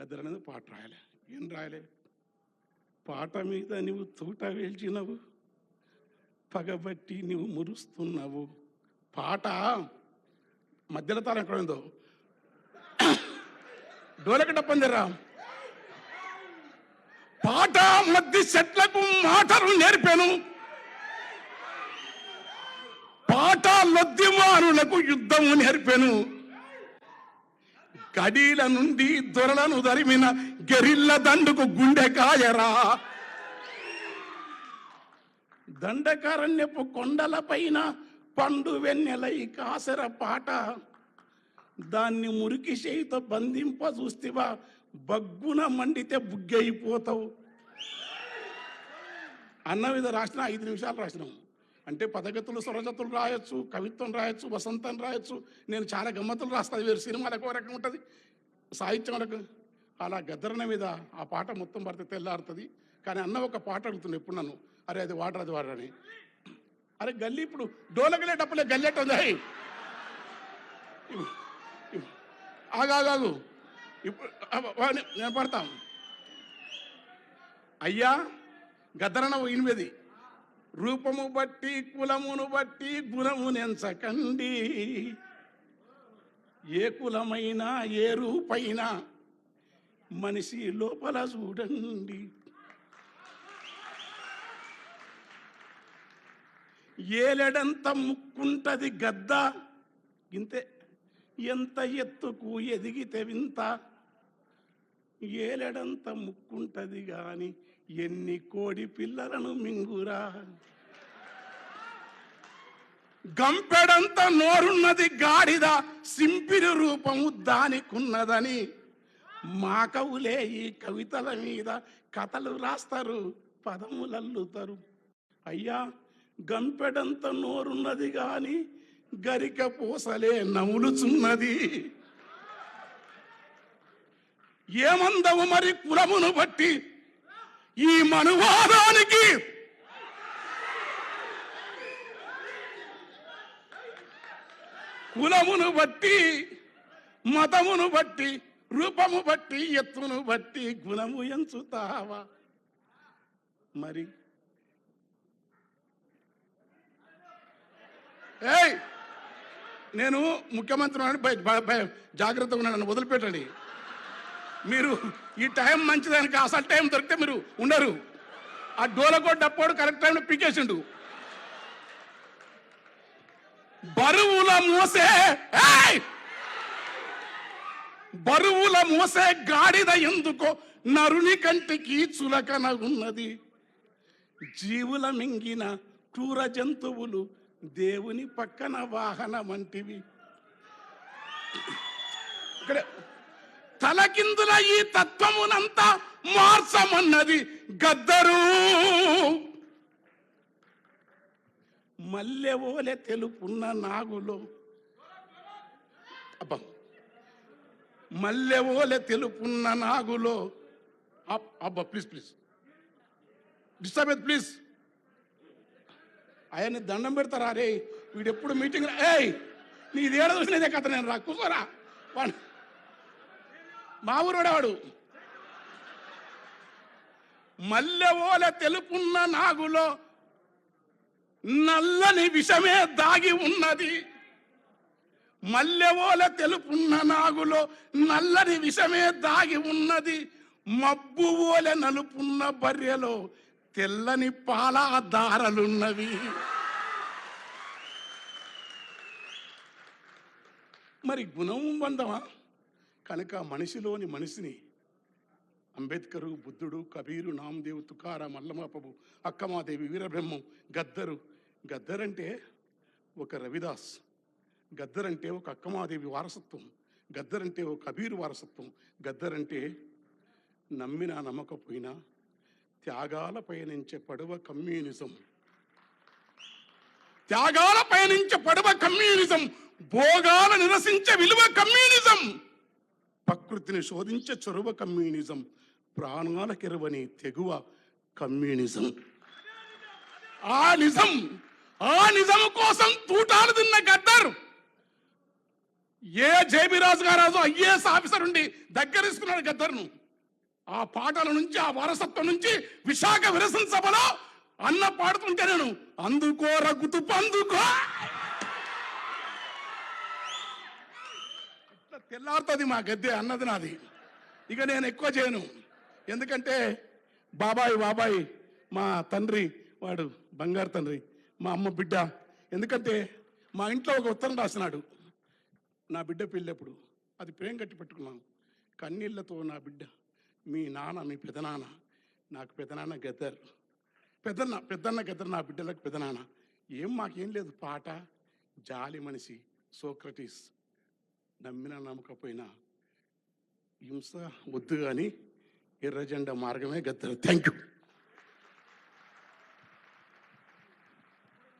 గద్దర్ అనేది పాట రాయలే. ఏం రాయలే? పాట మీద నువ్వు తూట వేల్చినవు, పగబట్టి నువ్వు మురుస్తున్నావు. పాట మధ్యలో తాను ఎక్కడ ఉందో డోలక డప్పందిరా. పాట మధ్య చెట్లకు మాటలు నేర్పాను, పాట లొద్దిమానులకు యుద్ధము నేర్పాను. కడీల నుండి దొరలను దరిమిన గెరిల్ల దండుకు గుండెకాయరా. దండకారణ్యపు కొండల పైన పండు వెన్నెలై కాసర పాట, దాన్ని మురికి చేయితో బంధింప చూస్తేవా బగ్గున మండితే బుగ్గైపోతావు అన్న మీద రాసిన 5 నిమిషాలు రాసినాం. అంటే పదగతులు స్వరజతులు రాయొచ్చు, కవిత్వం రాయొచ్చు, వసంతం రాయొచ్చు. నేను చాలా గమ్మతులు రాస్తాను. వేరు సినిమాలకు ఒక రకం ఉంటుంది, సాహిత్యం రకం. అలా గద్దరన మీద ఆ పాట మొత్తం పడితే తెల్లారుతుంది. కానీ అన్న ఒక పాట అడుగుతుంది ఎప్పుడు నన్ను, అరే అది వాటర్ అది వాటర్ అని. అరే గల్లీ ఇప్పుడు డోలకలే డప్పలే గల్లెట్ ఉంది. ఆగాగు ఇప్పుడు నేను పడతాం. అయ్యా గద్దరన 8 రూపము బట్టి కులమును బట్టి గుణమునెంచకండి, ఏ కులమైనా ఏ రూపైనా మనిషి లోపల చూడండి. ఏలెడంత ముక్కుంటది గద్ద ఇంతే, ఎంత ఎత్తుకు ఎదిగితే వింత. ఏలెడంత ముక్కుంటది గాని ఎన్ని కోడి పిల్లలను మింగురా. గంపెడంత నోరున్నది గాడిద, సింపిరి రూపము దానికున్నదని. మా కవులే ఈ కవితల మీద కథలు రాస్తారు, పదములల్లుతారు. అయ్యా గంపెడంత నోరున్నది గాని గరిక పూసలే నములుచున్నది. ఏమందవు మరి కులమును బట్టి ఈ మనువాదానికి? కులమును బట్టి, మతమును బట్టి, రూపము బట్టి, ఎత్తును బట్టి గుణము ఎంచుతావా? మరి ఏయ్ నేను ముఖ్యమంత్రి జాగ్రత్తగా ఉన్నాను, నన్ను వదిలిపెట్టండి. మీరు ఈ టైం మంచిదానికి అసలు టైం దొరికితే మీరు ఉండరు. ఆ డోలకోట్ డప్పోడు కరెక్ట్ టైంలో పీకేసిండు. బరువుల మోసే గాడిద ఎందుకో నరుని కంటికి చులకన ఉన్నది. జీవుల మింగిన క్రూర జంతువులు దేవుని పక్కన వాహనం వంటివి. ఇక్కడ తలకిందుల ఈ తత్వమునంతా మార్చమన్నది గద్దరు. మల్లెవోలె తెలుపున్న నాగులో, అబ్బా మల్లెవోలె తెలుపున్న నాగులో. అబ్బా ప్లీజ్ ప్లీజ్ డిస్టర్బ్ ప్లీజ్. ఆయన్ని దండం పెడతారా? రే వీడు ఎప్పుడు మీటింగ్. ఏయ్ నీది ఏడ చూసినదే కథ. నేను రా కూర్చోరా. మా ఊరువాడు. మల్లెవోలె తెలుపున్న నాగులో నల్లని విషమే దాగి ఉన్నది. మల్లెవోలె తెలుపున్న నాగులో నల్లని విషమే దాగి ఉన్నది. మబ్బు ఓలె నలుపున్న బర్రెలో తెల్లని పాల దారలున్నవి. మరి గుణం బంధమా? కనుక మనిషిలోని మనిషిని అంబేద్కరు, బుద్ధుడు, కబీరు, నామదేవు, తుకారా, మల్లమాపబు, అక్కమాదేవి, వీరబ్రహ్మం, గద్దరంటే ఒక రవిదాస్, గద్దరంటే ఒక అక్కమాదేవి వారసత్వం, గద్దరంటే ఒక కబీరు వారసత్వం, గద్దరంటే నమ్మినా నమ్మకపోయినా త్యాగాల పయనించే పడవ కమ్యూనిజం. త్యాగాల పయనించే పడవ కమ్యూనిజం, భోగాల నిరసించే విలువ కమ్యూనిజం, ప్రకృతిని శోధించే చొరవ కమ్యూనిజం, ప్రాణాల కెరవని తెగువ కమ్యూనిజం. ఆ నిజం కోసం తూటాలు తిన్న గద్దర్ ఏ జేబీ రాజు గారు IAS ఆఫీసర్ ఉండి దగ్గర తీసుకున్నాడు గద్దర్ను. ఆ పాటల నుంచి, ఆ వారసత్వం నుంచి విశాఖ విరసన సభలో అన్న పాడుతుంటే నేను అందుకో రగుతు పందుకో ఇట్లా తెల్లారుతుంది మా గద్దె అన్నది నాది. ఇక నేను ఎక్కువ చేయను, ఎందుకంటే బాబాయ్ మా తండ్రి, వాడు బంగారు తండ్రి, మా అమ్మ బిడ్డ. ఎందుకంటే మా ఇంట్లో ఒక ఉత్తరం రాసినాడు నా బిడ్డ పెళ్ళప్పుడు, అది ప్రేమ కట్టి పెట్టుకున్నాను. కన్నీళ్లతో నా బిడ్డ, మీ నాన్న, మీ పెదనాన్న, నాకు పెదనాన్న గద్దర్, పెద్దన్న గద్దర్, నా బిడ్డలకు పెదనాన్న. మాకేం లేదు, పాట, జాలి మనిషి సోక్రటీస్, నమ్మినా నమ్మకపోయినా హింస వద్దు కానీ ఎర్రజెండా మార్గమే గద్దర్. Thank you.